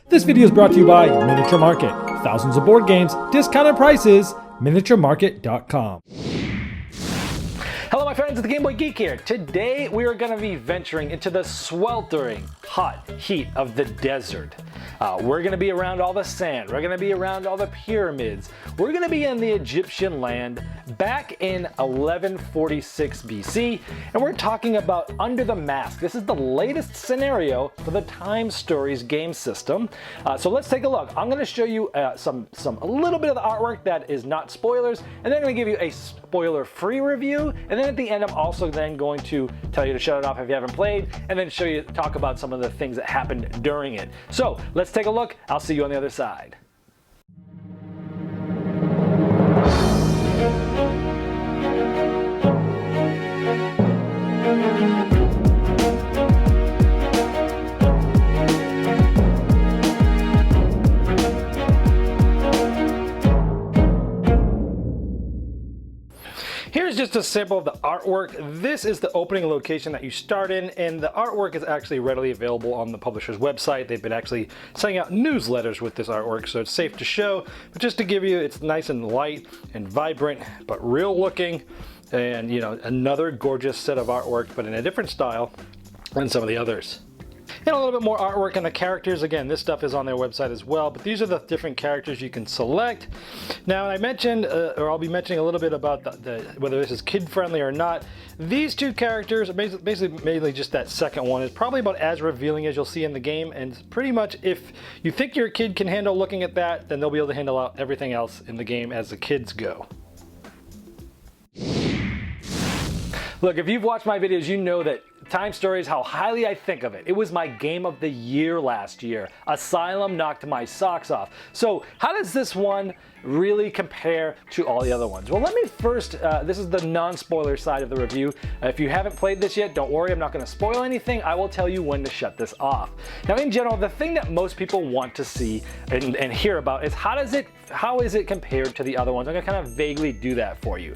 This video is brought to you by Miniature Market. Thousands of board games, discounted prices, miniaturemarket.com. Hello my friends, it's the Game Boy Geek here. Today we are going to be venturing into the sweltering hot heat of the desert. We're going to be around all the sand, we're going to be around all the pyramids, we're going to be in the Egyptian land back in 1146 BC, and we're talking about Under the Mask. This is the latest scenario for the T.I.M.E Stories game system. So let's take a look. I'm going to show you a little bit of the artwork that is not spoilers, and then I'm going to give you a spoiler-free review, and then at the end I'm also then going to tell you to shut it off if you haven't played, and then talk about some of the things that happened during it. So let's take a look. I'll see you on the other side. Here's just a sample of the artwork. This is the opening location that you start in, and the artwork is actually readily available on the publisher's website. They've been actually sending out newsletters with this artwork, so it's safe to show. But just to give you, it's nice and light and vibrant, but real looking, and you know, another gorgeous set of artwork, but in a different style than some of the others. And a little bit more artwork on the characters. Again, this stuff is on their website as well, but these are the different characters you can select. Now, I mentioned, or I'll be mentioning a little bit about whether this is kid-friendly or not. These two characters, basically mainly just that second one, is probably about as revealing as you'll see in the game, and pretty much if you think your kid can handle looking at that, then they'll be able to handle out everything else in the game as the kids go. Look, if you've watched my videos, you know that T.I.M.E Stories, how highly I think of it. It was my game of the year last year. Asylum knocked my socks off. So how does this one really compare to all the other ones? Well, let me first, this is the non-spoiler side of the review. If you haven't played this yet, don't worry, I'm not going to spoil anything. I will tell you when to shut this off. Now, in general, the thing that most people want to see and hear about is how is it compared to the other ones? I'm going to kind of vaguely do that for you.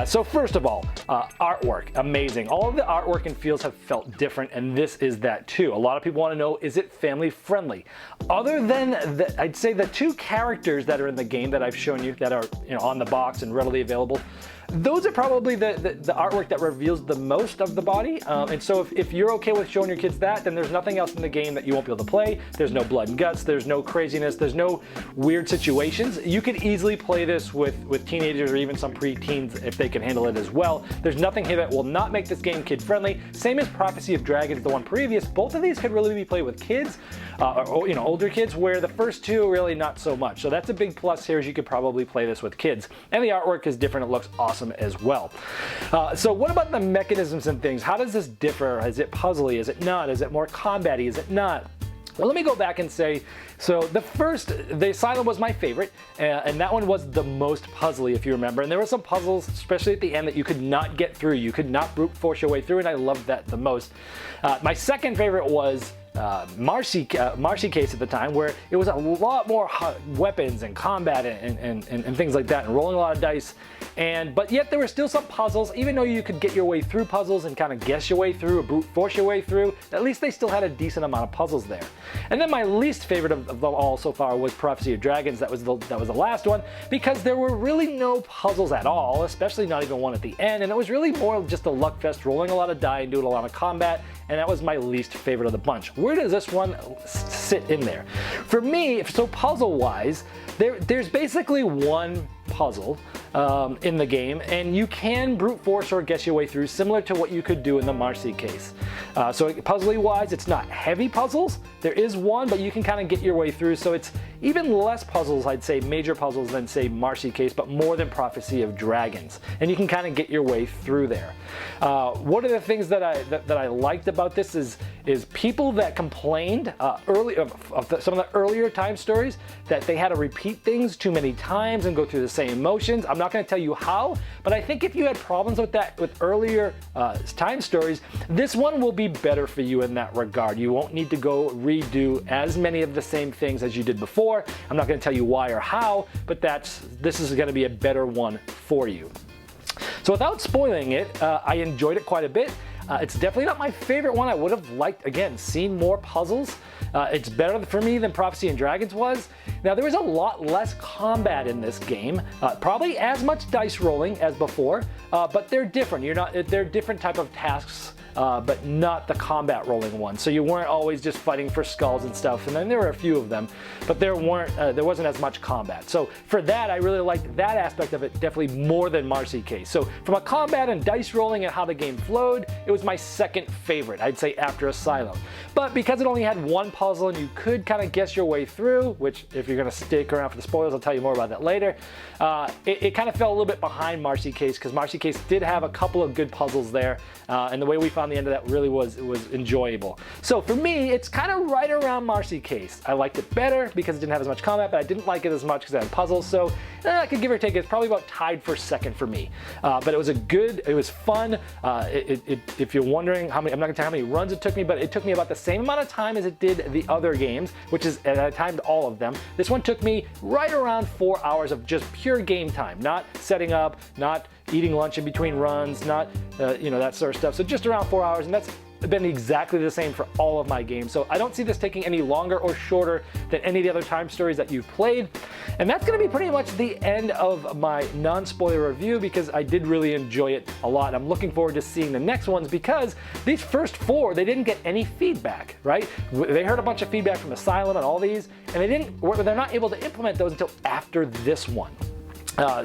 So first of all, artwork, amazing. All of the artwork and feels have felt different, and this is that too. A lot of people want to know, is it family friendly? Other than I'd say the two characters that are in the game that I've shown you that are on the box and readily available, those are probably the artwork that reveals the most of the body. And so if you're okay with showing your kids that, then there's nothing else in the game that you won't be able to play. There's no blood and guts, there's no craziness, there's no weird situations. You could easily play this with teenagers or even some pre-teens if they can handle it as well. There's nothing here that will not make this game kid friendly. Same as Prophecy of Dragons, the one previous. Both of these could really be played with kids, or older kids, where the first two really not so much. So that's a big plus here, is you could probably play this with kids. And the artwork is different, it looks awesome as well. So what about the mechanisms and things? How does this differ? Is it puzzly? Is it not? Is it more combat-y? Is it not? Well, let me go back and say, so the Asylum was my favorite, and that one was the most puzzly, if you remember. And there were some puzzles, especially at the end, that you could not get through. You could not brute force your way through, and I loved that the most. My second favorite was Marcy Case at the time, where it was a lot more weapons and combat and things like that, and rolling a lot of dice. But yet there were still some puzzles. Even though you could get your way through puzzles and kind of guess your way through or brute force your way through, at least they still had a decent amount of puzzles there. And then my least favorite of them all so far was Prophecy of Dragons. That was the last one, because there were really no puzzles at all, especially not even one at the end, and it was really more just a luck fest, rolling a lot of die and doing a lot of combat, and that was my least favorite of the bunch. Where does this one sit in there? For me, so puzzle-wise, there's basically one puzzle in the game, and you can brute force or guess your way through, similar to what you could do in the Marcy Case. So puzzly wise, it's not heavy puzzles. There is one, but you can kind of get your way through, so it's even less puzzles, I'd say, major puzzles than, say, Marcy Case, but more than Prophecy of Dragons, and you can kind of get your way through there. One of the things that I liked about this is people that complained early of some of the earlier T.I.M.E stories that they had to repeat things too many times and go through the same motions. I'm not going to tell you how, but I think if you had problems with that with earlier T.I.M.E stories, this one will be better for you in that regard. You won't need to go redo as many of the same things as you did before. I'm not going to tell you why or how, but this is going to be a better one for you. So without spoiling it, I enjoyed it quite a bit. It's definitely not my favorite one. I would have liked, again, seen more puzzles. It's better for me than Prophecy and Dragons was. Now, there was a lot less combat in this game, probably as much dice rolling as before, but they're different. They're different type of tasks, but not the combat rolling one. So you weren't always just fighting for skulls and stuff, and then there were a few of them, but there wasn't as much combat. So for that, I really liked that aspect of it definitely more than Marcy Case. So from a combat and dice rolling and how the game flowed, it was my second favorite, I'd say, after Asylum. But because it only had one puzzle and you could kind of guess your way through, which if you're going to stick around for the spoilers, I'll tell you more about that later, it kind of fell a little bit behind Marcy Case, because Marcy Case did have a couple of good puzzles there, and the way we found the end of that really was enjoyable. So for me, it's kind of right around Marcy Case. I liked it better because it didn't have as much combat, but I didn't like it as much because it had puzzles. So I could give or take, it's probably about tied for second for me. But it was fun. If you're wondering how many, I'm not gonna tell you how many runs it took me, but it took me about the same amount of time as it did the other games, which is, and I timed all of them. This one took me right around 4 hours of just pure game time, not setting up, not eating lunch in between runs, not that sort of stuff. So just around 4 hours, and that's been exactly the same for all of my games. So I don't see this taking any longer or shorter than any of the other Time Stories that you've played. And that's going to be pretty much the end of my non-spoiler review, because I did really enjoy it a lot. I'm looking forward to seeing the next ones, because these first 4, they didn't get any feedback, right? They heard a bunch of feedback from Asylum and all these, and they're not able to implement those until after this one.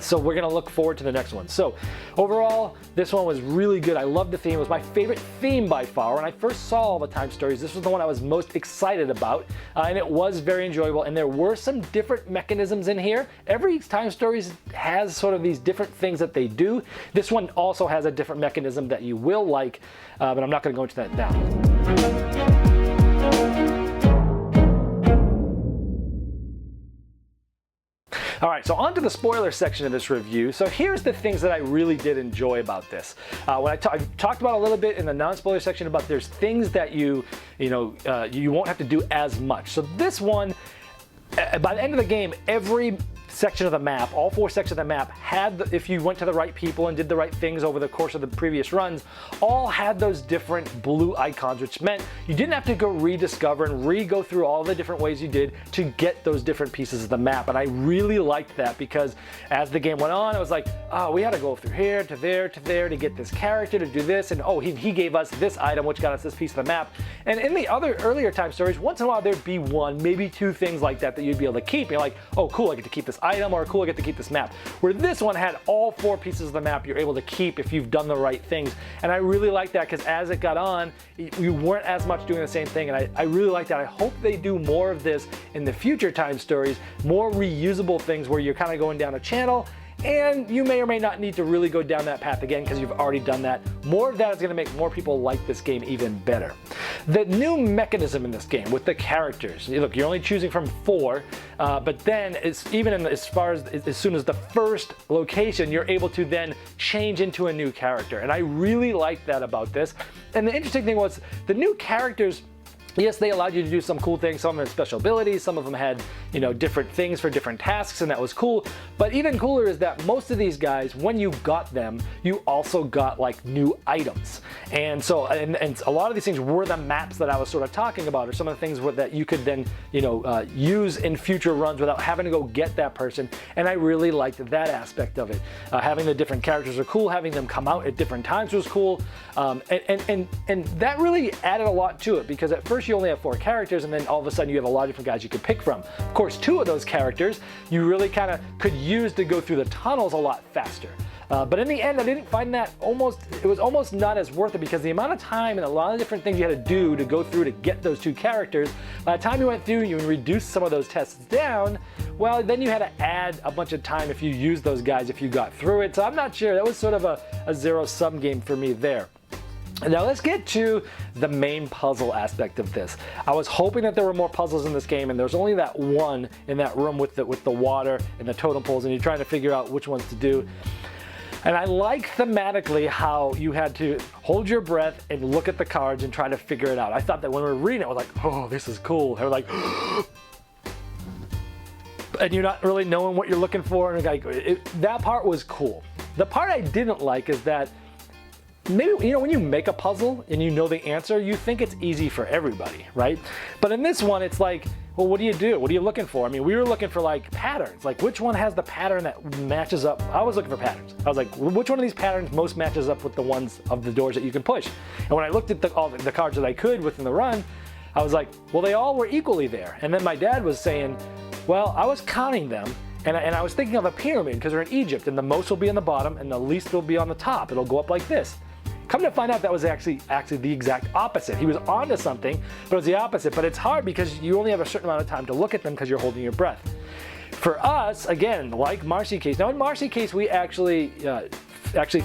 So we're going to look forward to the next one. So overall, this one was really good. I loved the theme. It was my favorite theme by far. When I first saw all the Time Stories, this was the one I was most excited about, and it was very enjoyable, and there were some different mechanisms in here. Every Time Stories has sort of these different things that they do. This one also has a different mechanism that you will like, but I'm not going to go into that now. All right, so on to the spoiler section of this review. So here's the things that I really did enjoy about this. I talked about a little bit in the non-spoiler section about there's things that you won't have to do as much. So this one, by the end of the game, every section of the map, all 4 sections of the map had, if you went to the right people and did the right things over the course of the previous runs, all had those different blue icons, which meant you didn't have to go rediscover and re-go through all the different ways you did to get those different pieces of the map. And I really liked that, because as the game went on, I was like, oh, we had to go through here to there to there to get this character to do this, and oh, he gave us this item which got us this piece of the map. And in the other earlier Time Stories, once in a while there'd be 1, maybe 2 things like that you'd be able to keep. You're like, oh cool, I get to keep this item, or cool, I get to keep this map. Where this one had all 4 pieces of the map you're able to keep if you've done the right things. And I really like that, because as it got on, you weren't as much doing the same thing, and I really like that. I hope they do more of this in the future Time Stories, more reusable things where you're kind of going down a channel, and you may or may not need to really go down that path again because you've already done that. More of that is going to make more people like this game even better. The new mechanism in this game with the characters, look, you're only choosing from 4, but then it's even as soon as the first location, you're able to then change into a new character. And I really like that about this. And the interesting thing was the new characters, yes, they allowed you to do some cool things. Some of them had special abilities, some of them had, different things for different tasks, and that was cool. But even cooler is that most of these guys, when you got them, you also got like new items. And so, and a lot of these things were the maps that I was sort of talking about, or some of the things that you could then, use in future runs without having to go get that person. And I really liked that aspect of it. Having the different characters were cool. Having them come out at different times was cool. And that really added a lot to it, because at first you only have 4 characters, and then all of a sudden you have a lot of different guys you could pick from. Of course, 2 of those characters you really kind of could use to go through the tunnels a lot faster. But in the end, I didn't find that it was almost not as worth it, because the amount of time and a lot of different things you had to do to go through to get those 2 characters, by the time you went through, you reduced some of those tests down, well, then you had to add a bunch of time if you used those guys if you got through it. So I'm not sure. That was sort of a zero-sum game for me there. Now let's get to the main puzzle aspect of this. I was hoping that there were more puzzles in this game, and there's only that one in that room with the water and the totem poles, and you're trying to figure out which ones to do. And I like thematically how you had to hold your breath and look at the cards and try to figure it out. I thought that when we were reading it, I was like, oh, this is cool. And we're like, and you're not really knowing what you're looking for, and that part was cool. The part I didn't like is that maybe, you know, when you make a puzzle and you know the answer, you think it's easy for everybody, right? But in this one, it's like, well, what do you do? What are you looking for? I mean, we were looking for like patterns, like which one has the pattern that matches up? I was looking for patterns. I was like, which one of these patterns most matches up with the ones of the doors that you can push? And when I looked at all the cards that I could within the run, I was like, well, they all were equally there. And then my dad was saying, well, I was counting them, and I was thinking of a pyramid because they're in Egypt, and the most will be on the bottom and the least will be on the top. It'll go up like this. Come to find out, that was actually the exact opposite. He was onto something, but it was the opposite. But it's hard because you only have a certain amount of time to look at them because you're holding your breath. For us, again, like Marcy Case. Now in Marcy Case, we actually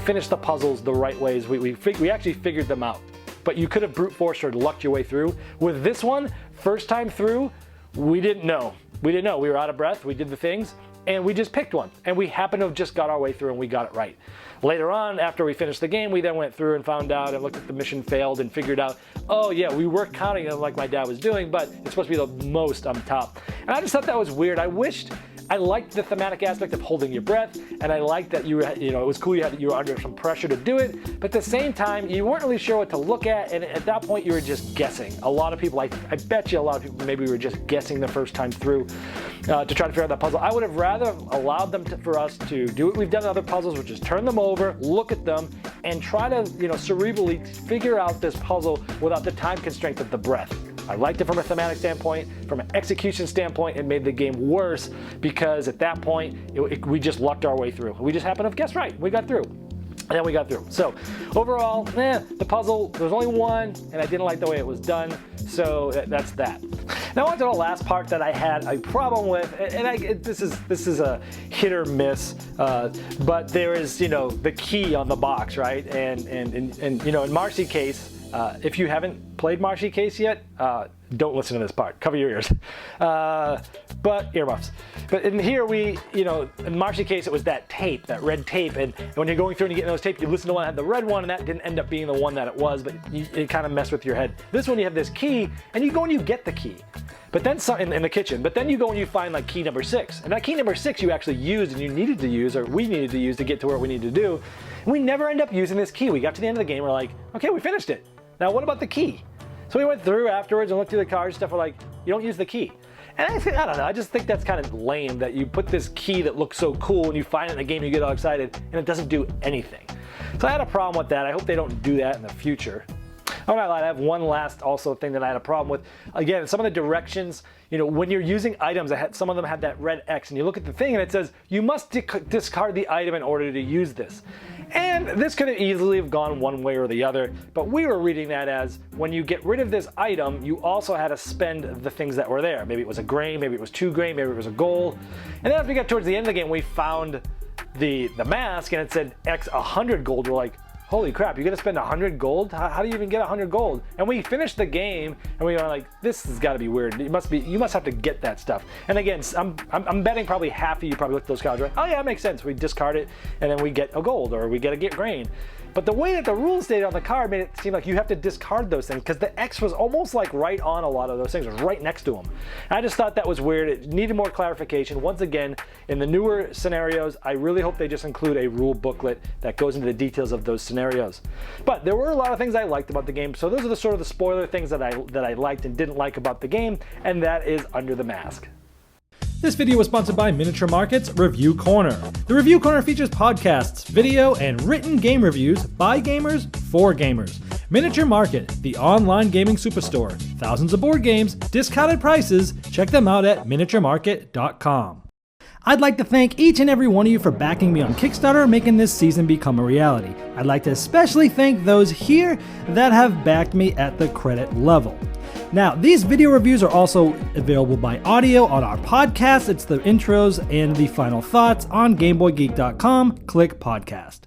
finished the puzzles the right ways. We actually figured them out. But you could have brute forced or lucked your way through. With this one, first time through, we didn't know. We were out of breath. We did the things, and we just picked one. And we happened to have just got our way through, and we got it right. Later on, after we finished the game, we then went through and found out and looked at the mission failed and figured out, oh yeah, we were counting them like my dad was doing, but it's supposed to be the most on top. And I just thought that was weird. I liked the thematic aspect of holding your breath, and I liked that you know, it was cool you were under some pressure to do it, but at the same time, you weren't really sure what to look at, and at that point, you were just guessing. A lot of people, I bet you a lot of people maybe were just guessing the first time through to try to figure out that puzzle. I would have rather allowed them for us to do what we've done in other puzzles, which is turn them over, look at them, and try to, you know, cerebrally figure out this puzzle without the time constraint of the breath. I liked it from a thematic standpoint. From an execution standpoint, it made the game worse because at that point, we just lucked our way through. We just happened to have guessed right. We got through. And then we got through. So overall, the puzzle, there was only one, and I didn't like the way it was done. So that's that. Now on to the last part that I had a problem with, and this is a hit or miss, but there is, you know, the key on the box, right? And you know, in Marcy Case, if you haven't played Marcy Case yet, don't listen to this part. Cover your ears. But earmuffs. But in here in Marcy Case, it was that tape, that red tape. And when you're going through and you get those tapes, you listen to one that had the red one, and that didn't end up being the one that it was, but it kind of messed with your head. This one, you have this key, and you go and you get the key. But then in the kitchen, but then you go and you find like key number 6. And that key number 6 you actually used and you needed to use, or we needed to use to get to where we needed to do. And we never end up using this key. We got to the end of the game, we're like, okay, we finished it. Now what about the key? So we went through afterwards and looked through the cards and stuff. We're like, you don't use the key. And I don't know, I just think that's kind of lame that you put this key that looks so cool and you find it in the game, you get all excited, and it doesn't do anything. So I had a problem with that. I hope they don't do that in the future. I'm not lying, I have one last also thing that I had a problem with. Again, some of the directions, you know, when you're using items, some of them had that red X, and you look at the thing and it says, you must discard the item in order to use this. And this could have easily have gone one way or the other, but we were reading that as when you get rid of this item, you also had to spend the things that were there. Maybe it was a grain, maybe it was 2 grain, maybe it was a gold. And then as we got towards the end of the game, we found the mask and it said X 100 gold. We're like, holy crap, you're gonna spend 100 gold? How do you even get 100 gold? And we finished the game and we were like, this has gotta be weird. You must have to get that stuff. And again, I'm betting probably half of you probably looked at those cards, right? Oh yeah, that makes sense. We discard it and then we get a gold or we get a grain. But the way that the rules stated on the card made it seem like you have to discard those things because the X was almost like right on a lot of those things. It was right next to them. And I just thought that was weird. It needed more clarification. Once again, in the newer scenarios, I really hope they just include a rule booklet that goes into the details of those scenarios. But there were a lot of things I liked about the game. So those are the sort of the spoiler things that I liked and didn't like about the game, and that is Under the Mask. This video was sponsored by Miniature Market's Review Corner. The Review Corner features podcasts, video, and written game reviews by gamers for gamers. Miniature Market, the online gaming superstore. Thousands of board games, discounted prices. Check them out at miniaturemarket.com. I'd like to thank each and every one of you for backing me on Kickstarter, making this season become a reality. I'd like to especially thank those here that have backed me at the credit level. Now, these video reviews are also available by audio on our podcast. It's the intros and the final thoughts on GameBoyGeek.com. Click podcast.